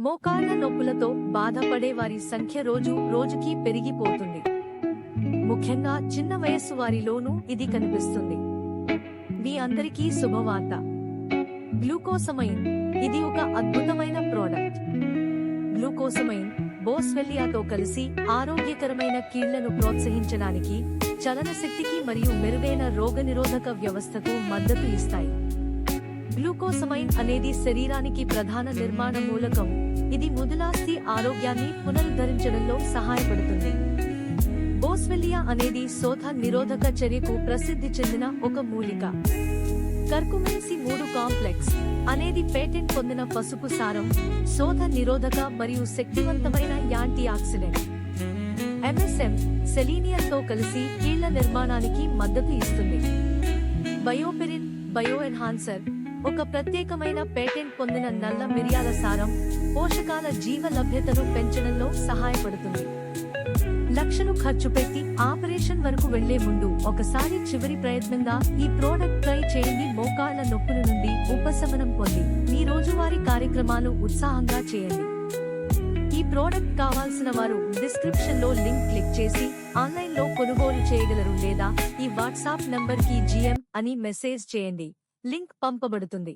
మోకాళ్ల నొప్పులతో బాధపడే వారి సంఖ్య రోజు రోజుకి పెరిగిపోతుంది. ముఖ్యంగా చిన్న వయస్సు వారిలోనూ ఇది కనిపిస్తుంది. మీ అందరికీ శుభవార్త. గ్లూకోసమైన్ ఇది ఒక అద్భుతమైన ప్రోడక్ట్. గ్లూకోసమైన్ బోస్వెల్లియాతో కలిసి ఆరోగ్యకరమైన కీళ్లను ప్రోత్సహించడానికి, చలనశక్తికి మరియు మెరుగైన రోగనిరోధక వ్యవస్థకు మద్దతు ఇస్తాయి. గ్లూకోసమైన్ అనేది శరీరానికి ప్రధాన నిర్మాణ మూలకం. ఇది ముదులాస్థి ఆరోగ్యాన్ని పునరుద్ధరించడంలో సహాయపడుతుంది. బోస్వెల్లియా అనేది శోథ నిరోధక చర్యకు ప్రసిద్ధి చెందిన ఒక మూలిక. కర్కుమిన్ C3 కాంప్లెక్స్ అనేది పేటెంట్ పొందిన పసుపు సారం, శోథ నిరోధక మరియు శక్తివంతమైన యాంటీ ఆక్సిడెంట్. MSM సెలీనియంతో కలిసి కీళ్ల నిర్మాణానికి మద్దతు ఇస్తుంది. బయోపెరిన్ బయో ఎన్హాన్సర్ ఒక ప్రత్యేకమైన పేటెంట్ పొందిన నల్ల మిరియాల సారం, పోషకాల జీవ లభ్యతను పెంచడంలో సహాయపడుతుంది. లక్షలు ఖర్చు పెట్టి ఆపరేషన్ వరకు వెళ్లే ముందు ఒకసారి చివరి ప్రయత్నంగా ఈ ప్రోడక్ట్ ట్రై చేయండి. మోకాళ్ల నొప్పుల నుండి ఉపశమనం పొంది మీ రోజువారీ కార్యక్రమాలు ఉత్సాహంగా చేయండి. ఈ ప్రోడక్ట్ కావాల్సిన వారు డిస్క్రిప్షన్ లో లింక్ క్లిక్ చేసి ఆన్లైన్ లో కొనుగోలు చేయగలరు, లేదా ఈ వాట్సాప్ నంబర్ కి GM అని మెసేజ్ చేయండి. లింక్ పంపబడుతుంది.